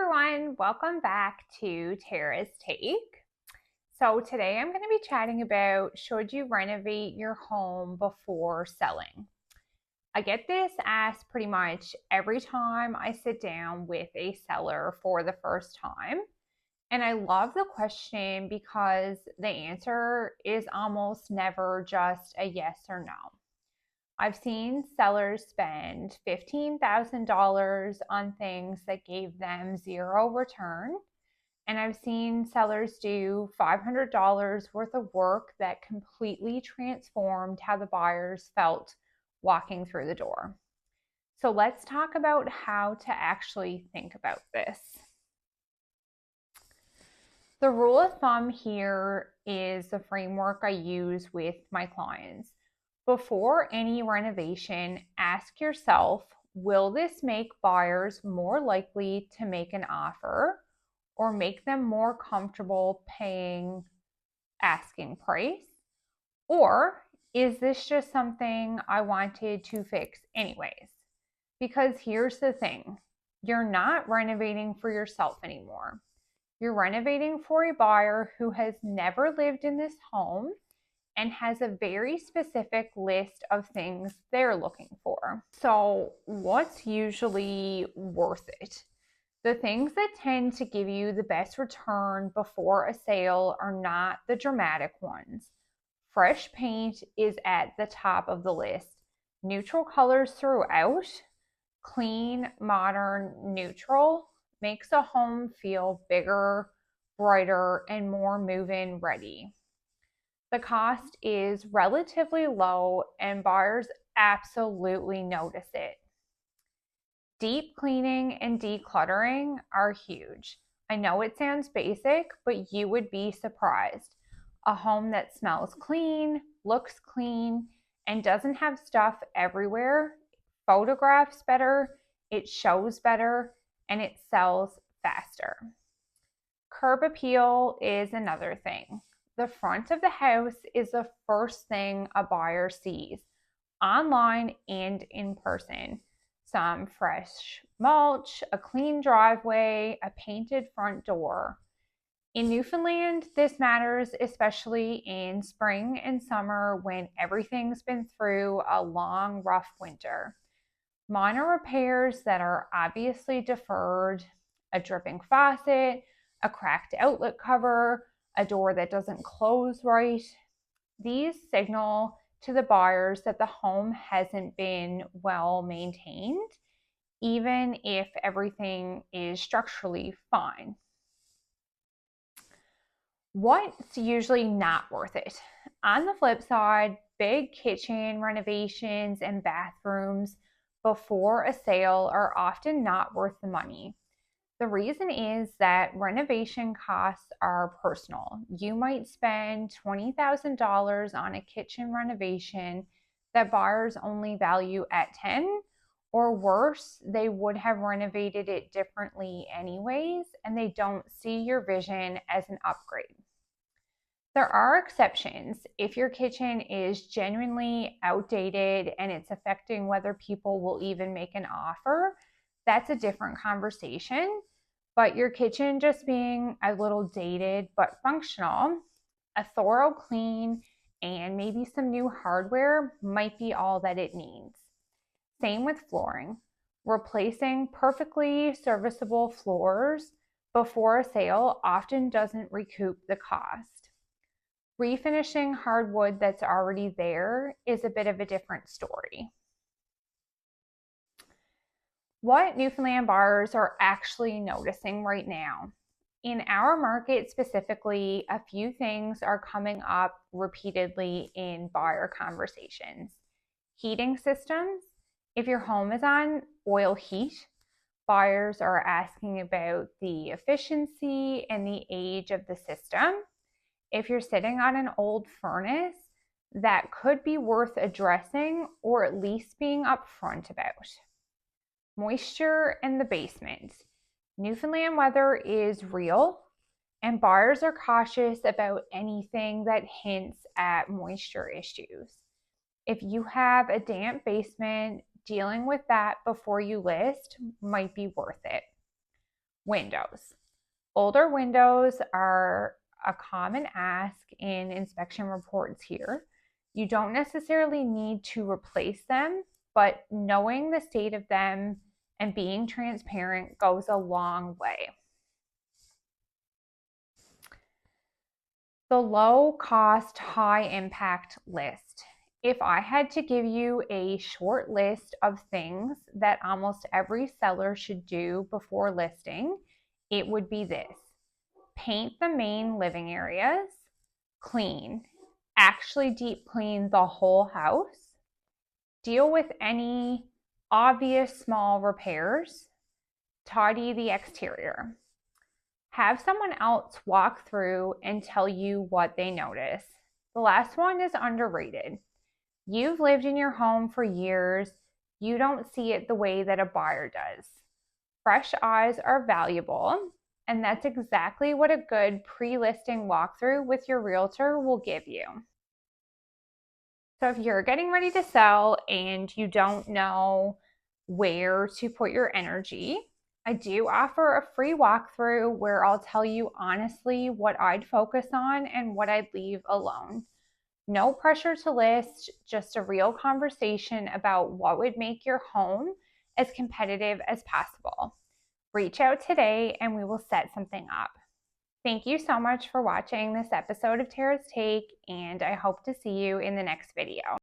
everyone, welcome back to Tara's Take. So today I'm going to be chatting about should you renovate your home before selling? I get this asked pretty much every time I sit down with a seller for the first time. And I love the question because the answer is almost never just a yes or no. I've seen sellers spend $15,000 on things that gave them zero return. And I've seen sellers do $500 worth of work that completely transformed how the buyers felt walking through the door. So let's talk about how to actually think about this. The rule of thumb here is the framework I use with my clients. Before any renovation, ask yourself, will this make buyers more likely to make an offer or make them more comfortable paying asking price? Or is this just something I wanted to fix anyways? Because here's the thing, you're not renovating for yourself anymore. You're renovating for a buyer who has never lived in this home and has a very specific list of things they're looking for. So, what's usually worth it? The things that tend to give you the best return before a sale are not the dramatic ones. Fresh paint is at the top of the list. Neutral colors throughout, clean, modern, neutral, makes a home feel bigger, brighter, and more move-in ready. The cost is relatively low and buyers absolutely notice it. Deep cleaning and decluttering are huge. I know it sounds basic, but you would be surprised. A home that smells clean, looks clean, and doesn't have stuff everywhere photographs better, it shows better, and it sells faster. Curb appeal is another thing. The front of the house is the first thing a buyer sees, online and in person. Some fresh mulch, a clean driveway, a painted front door. In Newfoundland, this matters especially in spring and summer when everything's been through a long, rough winter. Minor repairs that are obviously deferred, a dripping faucet, a cracked outlet cover, a door that doesn't close right, these signal to the buyers that the home hasn't been well maintained, even if everything is structurally fine. What's usually not worth it? On the flip side, big kitchen renovations and bathrooms before a sale are often not worth the money. The reason is that renovation costs are personal. You might spend $20,000 on a kitchen renovation that buyers only value at 10, or worse, they would have renovated it differently anyways, and they don't see your vision as an upgrade. There are exceptions. If your kitchen is genuinely outdated and it's affecting whether people will even make an offer, that's a different conversation. But your kitchen just being a little dated but functional, a thorough clean, and maybe some new hardware might be all that it needs. Same with flooring. Replacing perfectly serviceable floors before a sale often doesn't recoup the cost. Refinishing hardwood that's already there is a bit of a different story. What Newfoundland buyers are actually noticing right now. In our market specifically, a few things are coming up repeatedly in buyer conversations. Heating systems. If your home is on oil heat, buyers are asking about the efficiency and the age of the system. If you're sitting on an old furnace, that could be worth addressing or at least being upfront about. Moisture in the basement. Newfoundland weather is real, and buyers are cautious about anything that hints at moisture issues. If you have a damp basement, dealing with that before you list might be worth it. Windows. Older windows are a common ask in inspection reports here. You don't necessarily need to replace them, but knowing the state of them and being transparent goes a long way. The low cost, high impact list. If I had to give you a short list of things that almost every seller should do before listing, it would be this: paint the main living areas, clean, actually deep clean the whole house, deal with any obvious small repairs, tidy the exterior. Have someone else walk through and tell you what they notice. The last one is underrated. You've lived in your home for years. You don't see it the way that a buyer does. Fresh eyes are valuable, and that's exactly what a good pre-listing walkthrough with your realtor will give you. So if you're getting ready to sell and you don't know where to put your energy, I do offer a free walkthrough where I'll tell you honestly what I'd focus on and what I'd leave alone. No pressure to list, just a real conversation about what would make your home as competitive as possible. Reach out today and we will set something up. Thank you so much for watching this episode of Tara's Take, and I hope to see you in the next video.